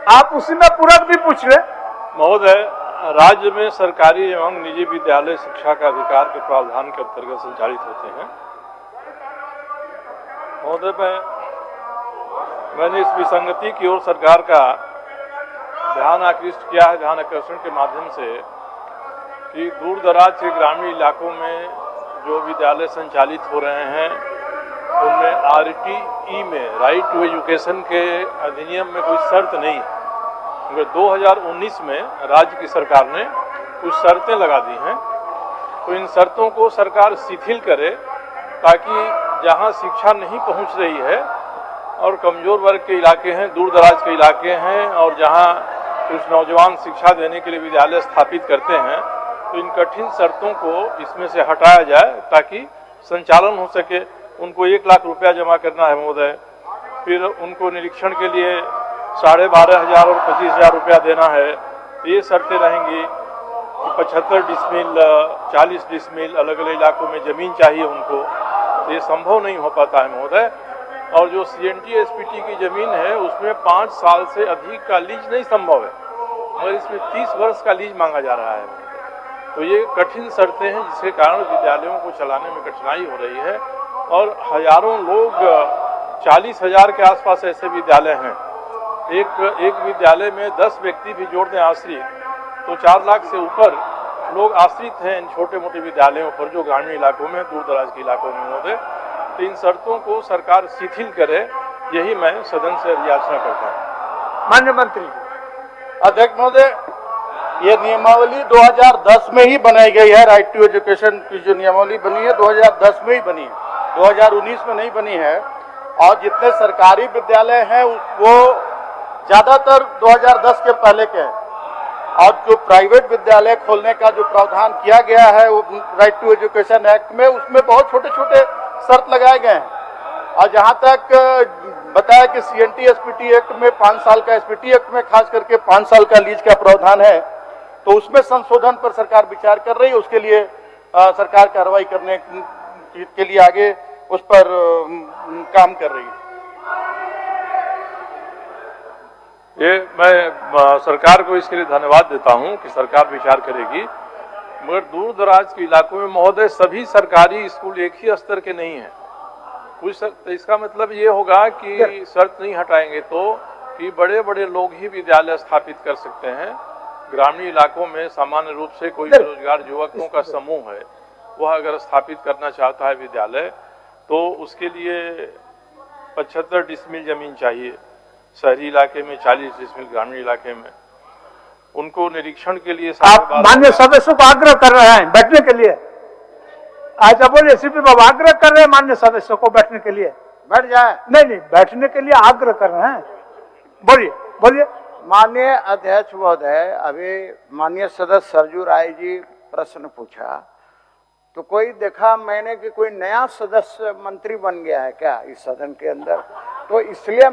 आप उसी में पूरक भी पूछ ले। महोदय, राज्य में सरकारी एवं निजी विद्यालय शिक्षा का अधिकार के प्रावधान के अंतर्गत संचालित होते हैं। महोदय, मैंने इस विसंगति की ओर सरकार का ध्यान आकृष्ट किया है, ध्यान आकर्षण के माध्यम से, कि दूर दराज के ग्रामीण इलाकों में जो विद्यालय संचालित हो रहे हैं उनमें RTE में, राइट टू एजुकेशन के अधिनियम में कोई शर्त नहीं है। मगर 2019 में राज्य की सरकार ने कुछ शर्तें लगा दी हैं, तो इन शर्तों को सरकार शिथिल करे ताकि जहां शिक्षा नहीं पहुंच रही है और कमजोर वर्ग के इलाके हैं, दूर दराज के इलाके हैं, और जहां कुछ नौजवान शिक्षा देने के लिए विद्यालय स्थापित करते हैं, तो इन कठिन शर्तों को इसमें से हटाया जाए ताकि संचालन हो सके। उनको 1 लाख रुपया जमा करना है महोदय, फिर उनको निरीक्षण के लिए 12,500 और 25,000 रुपया देना है। तो ये शर्तें रहेंगी कि 75 डिसमिल, 40 डिसमिल अलग अलग इलाकों में ज़मीन चाहिए उनको। तो ये संभव नहीं हो पाता है महोदय। और जो CNT SPT की ज़मीन है उसमें 5 साल से अधिक का लीज नहीं संभव है, मगर इसमें 30 वर्ष का लीज मांगा जा रहा है। तो ये कठिन शर्तें हैं जिसके कारण विद्यालयों को चलाने में कठिनाई हो रही है। और हजारों लोग, 40,000 के आसपास ऐसे विद्यालय हैं। एक विद्यालय में 10 व्यक्ति भी जोड़ दें आश्रित, तो 4 लाख से ऊपर लोग आश्रित हैं इन छोटे मोटे विद्यालयों पर जो ग्रामीण इलाकों में, दूर दराज के इलाकों में होते। तो इन शर्तों को सरकार शिथिल करे, यही मैं सदन से याचना करता हूँ। माननीय मंत्री। अध्यक्ष महोदय, ये नियमावली 2010 में ही बनाई गई है। राइट टू एजुकेशन की जो नियमावली बनी है 2010 में ही बनी है, 2019 में नहीं बनी है। और जितने सरकारी विद्यालय हैं वो ज्यादातर 2010 के पहले के हैं। और जो प्राइवेट विद्यालय खोलने का जो प्रावधान किया गया है वो राइट टू एजुकेशन एक्ट में, उसमें बहुत छोटे छोटे शर्त लगाए गए हैं। और जहां तक बताया कि CNT SPT एक्ट में 5 साल का, SPT एक्ट में खास करके 5 साल का लीज का प्रावधान है, तो उसमें संशोधन पर सरकार विचार कर रही है। उसके लिए सरकार कार्रवाई करने के लिए आगे उस पर काम कर रही है। ये मैं सरकार को इसके लिए धन्यवाद देता हूं कि सरकार विचार करेगी। मगर दूर दराज के इलाकों में महोदय सभी सरकारी स्कूल एक ही स्तर के नहीं हैं। कुछ तो इसका मतलब ये होगा कि शर्त नहीं हटाएंगे तो कि बड़े बड़े लोग ही विद्यालय स्थापित कर सकते हैं। ग्रामीण इलाकों में सामान्य रूप से कोई बेरोजगार युवकों का समूह है, वह अगर स्थापित करना चाहता है विद्यालय, तो उसके लिए 75 डिसमिल जमीन चाहिए, शहरी इलाके में 40 डिसमिल, ग्रामीण इलाके में। उनको निरीक्षण के लिए आप माननीय सदस्यों को आग्रह कर रहे हैं बैठने के लिए। आज बोलिए CP बाबू आग्रह कर रहे हैं माननीय सदस्यों को बैठने के लिए। बैठ जाए। नहीं, बैठने के लिए आग्रह कर रहे हैं। बोलिए। माननीय अध्यक्ष महोदय, अभी माननीय सदस्य सरजू राय जी प्रश्न पूछा तो कोई देखा मैंने कि कोई नया सदस्य मंत्री बन गया है क्या इस सदन के अंदर, तो इसलिए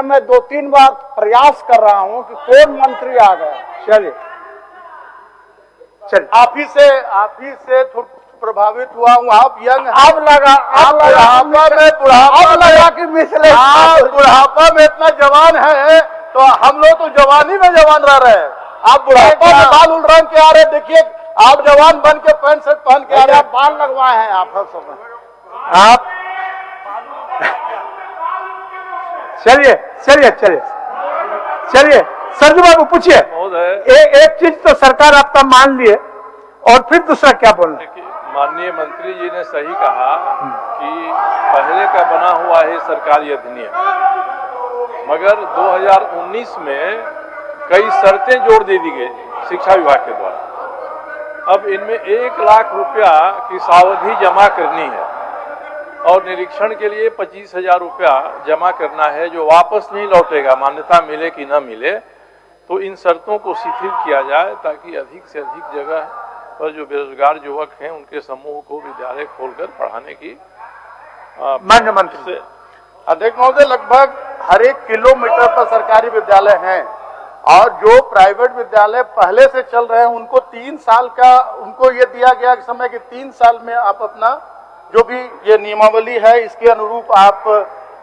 मैं 2-3 बार प्रयास कर रहा हूं कि कौन मंत्री आ गया। चलिए आप ही से प्रभावित हुआ हूँ। आप यंग आप लगा कि मिसले बुढ़ापा में इतना जवान है, तो हम लोग तो जवानी में जवान रह रहे हैं। आप बुढ़ापा में बाल उड़ रंग के आ रहे, देखिए आप जवान बन के पैंट शर्ट पहन के आ रहे, बाल लगवाए हैं आप हर समय। आप चलिए सरजू बाबू पूछिए। एक चीज तो सरकार आपका मान लिए और फिर दूसरा क्या बोलना। माननीय मंत्री जी ने सही कहा कि पहले का बना हुआ है सरकारी अधिनियम, मगर 2019 में कई शर्तें जोड़ दे दी गई शिक्षा विभाग के द्वारा। अब इनमें 1 लाख रुपया की सावधि जमा करनी है और निरीक्षण के लिए 25,000 रुपया जमा करना है, जो वापस नहीं लौटेगा, मान्यता मिले कि न मिले। तो इन शर्तों को शिथिल किया जाए ताकि अधिक से अधिक जगह पर जो बेरोजगार युवक हैं उनके समूह को विद्यालय खोलकर पढ़ाने की माननीय मंत्री से। अध्यक्ष महोदय, लगभग हर 1 किलोमीटर पर सरकारी विद्यालय हैं और जो प्राइवेट विद्यालय पहले से चल रहे हैं उनको 3 साल का उनको ये दिया गया समय कि 3 साल में आप अपना जो भी ये नियमावली है इसके अनुरूप आप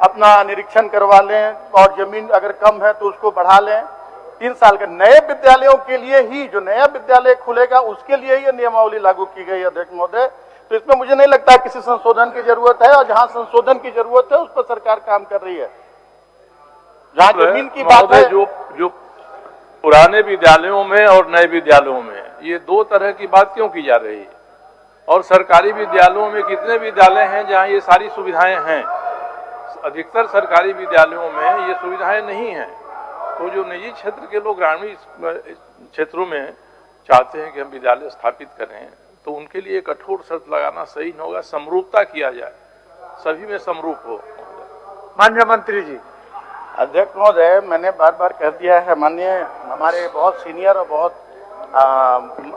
अपना निरीक्षण करवा लें और जमीन अगर कम है तो उसको बढ़ा लें। 3 साल के नए विद्यालयों के लिए ही, जो नया विद्यालय खुलेगा उसके लिए ये नियमावली लागू की गई है अध्यक्ष महोदय। तो इसमें मुझे नहीं लगता किसी संशोधन की जरूरत है, और जहां संशोधन की जरूरत है उस पर सरकार काम कर रही है। जहां जमीन की बात है, जो पुराने विद्यालयों में और नए विद्यालयों में ये दो तरह की बात क्यों की जा रही है? और सरकारी विद्यालयों में कितने विद्यालय हैं जहां ये सारी सुविधाएं हैं? अधिकतर सरकारी विद्यालयों में ये सुविधाएं नहीं हैं। तो जो निजी क्षेत्र के लोग ग्रामीण क्षेत्रों में चाहते हैं कि हम विद्यालय स्थापित करें, तो उनके लिए कठोर शर्त लगाना सही नहीं होगा। समरूपता किया जाए, सभी में समरूप हो। माननीय मंत्री जी। अध्यक्ष महोदय, मैंने बार बार कह दिया है, माननीय हमारे बहुत सीनियर और बहुत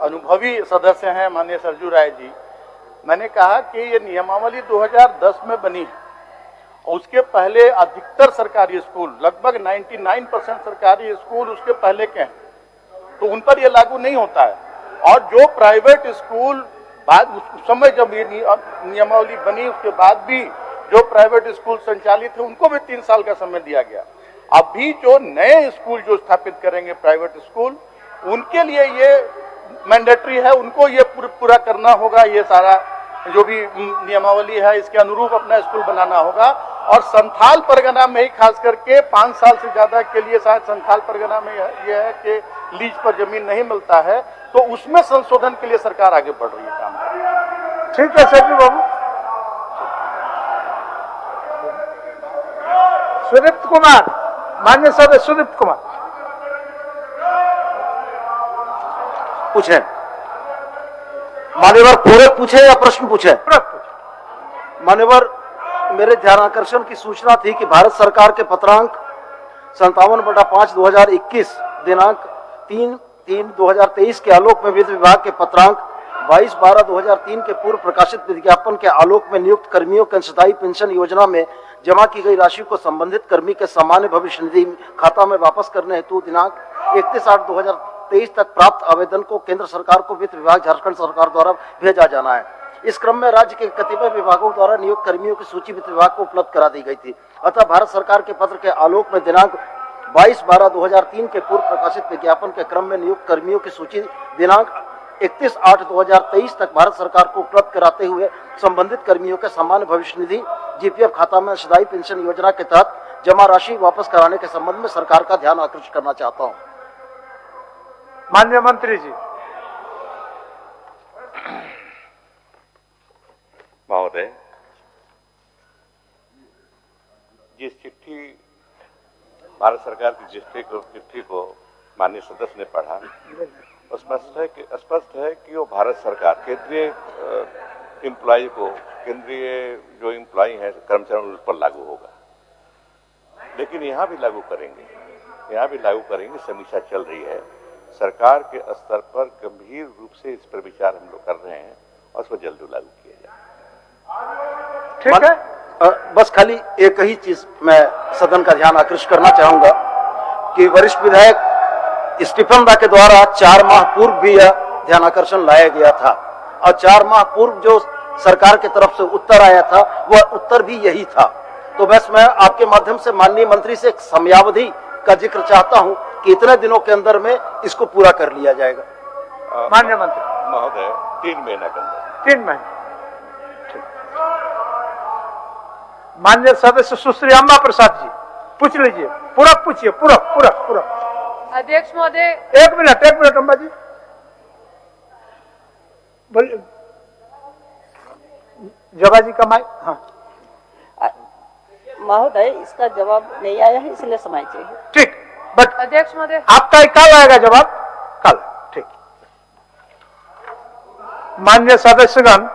अनुभवी सदस्य हैं माननीय सरजू राय जी, मैंने कहा कि ये नियमावली 2010 में बनी है। उसके पहले अधिकतर सरकारी स्कूल, लगभग 99% सरकारी स्कूल उसके पहले के हैं, तो उन पर ये लागू नहीं होता है। और जो प्राइवेट स्कूल बाद उस समय जब ये नियमावली बनी उसके बाद भी जो प्राइवेट स्कूल संचालित है उनको भी 3 साल का समय दिया गया। अभी जो नए स्कूल जो स्थापित करेंगे प्राइवेट स्कूल, उनके लिए ये मैंडेटरी है, उनको ये पूरा करना होगा। ये सारा जो भी नियमावली है इसके अनुरूप अपना स्कूल बनाना होगा। और संथाल परगना में ही खास करके 5 साल से ज्यादा के लिए शायद संथाल परगना में यह है कि लीज पर जमीन नहीं मिलता है, तो उसमें संशोधन के लिए सरकार आगे बढ़ रही है काम। ठीक है सरजू बाबू। सुदीप्त कुमार, माननीय सदस्य सुदीप्त कुमार पूछे। मान्यवर पूरक पूछे या प्रश्न पूछे? मान्यवर, मेरे ध्यानाकर्षण की सूचना थी कि भारत सरकार के पत्रांक 57/5/2021 दिनांक 3/3/2023 के आलोक में वित्त विभाग के पत्रांक 22/12/2003 के पूर्व प्रकाशित विज्ञापन के आलोक में नियुक्त कर्मियों के अंशदायी पेंशन योजना में जमा की गई राशि को संबंधित कर्मी के सामान्य भविष्य निधि खाता में वापस करने हेतु दिनांक 31/8/2023 तक प्राप्त आवेदन को केंद्र सरकार को वित्त विभाग झारखंड सरकार द्वारा भेजा जाना है। इस क्रम में राज्य के कतिपय विभागों द्वारा नियुक्त कर्मियों की सूची वित्त विभाग को उपलब्ध करा दी गई थी। अतः भारत सरकार के पत्र के आलोक में दिनांक 22/12/2003 के पूर्व प्रकाशित विज्ञापन के क्रम में नियुक्त कर्मियों की सूची दिनांक 31/8/2023 तक भारत सरकार को उपलब्ध कराते हुए संबंधित कर्मियों के सामान्य भविष्य निधि जीपीएफ खाता में अंशदायी पेंशन योजना के तहत जमा राशि वापस कराने के संबंध में सरकार का ध्यान आकर्षित करना चाहता हूं। माननीय मंत्री जी। महोदय, जिस चिट्ठी भारत सरकार की चिट्ठी को माननीय सदस्य ने पढ़ा, स्पष्ट है कि वो भारत सरकार केंद्रीय एम्प्लॉय को, केंद्रीय जो एम्प्लॉय है कर्मचारी उस पर लागू होगा। लेकिन यहाँ भी लागू करेंगे, समीक्षा चल रही है। सरकार के स्तर पर गंभीर रूप से इस पर विचार हम लोग कर रहे हैं और उसको जल्दी लागू किया जाए। ठीक है। बस खाली एक ही चीज मैं सदन का ध्यान आकर्षित करना चाहूंगा कि वरिष्ठ विधायक स्टीफन दा के द्वारा 4 माह पूर्व भी यह ध्यानाकर्षण लाया गया था, और 4 माह पूर्व जो सरकार की तरफ से उत्तर आया था वह उत्तर भी यही था। तो बस मैं आपके माध्यम से माननीय मंत्री से एक समयावधि का जिक्र चाहता हूं कि इतने दिनों के अंदर में इसको पूरा कर लिया जाएगा। माननीय मंत्री महोदय, 3 महीना के अंदर। 3 महीने। माननीय सदस्य सुश्री अम्मा प्रसाद जी, पूछ लीजिए। पूरक पूछिए, पूरक। अध्यक्ष महोदय, एक मिनट अम्बा जी बोलिए। जवा जी का माइक। हाँ महोदय, इसका जवाब नहीं आया है, इसलिए समय चाहिए। ठीक, बट अध्यक्ष महोदय, आपका कल आएगा जवाब? कल। ठीक। माननीय सदस्यगण,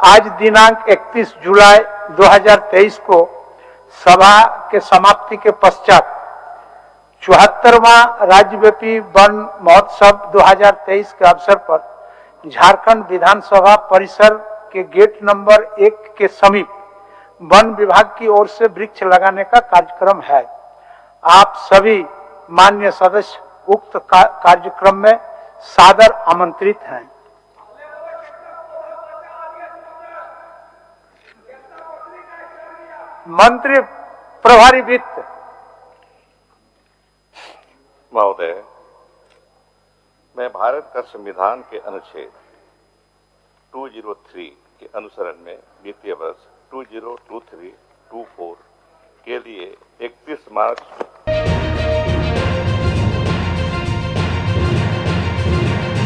आज दिनांक 31 जुलाई 2023 को सभा के समाप्ति के पश्चात 74वां राज्यव्यापी वन महोत्सव 2023 के अवसर पर झारखंड विधानसभा परिसर के गेट नंबर 1 के समीप वन विभाग की ओर से वृक्ष लगाने का कार्यक्रम है। आप सभी माननीय सदस्य उक्त कार्यक्रम में सादर आमंत्रित हैं। मंत्री प्रभारी वित्त। महोदय, मैं भारत का संविधान के अनुच्छेद 203 के अनुसरण में वित्तीय वर्ष 2023-24 के लिए 31 मार्च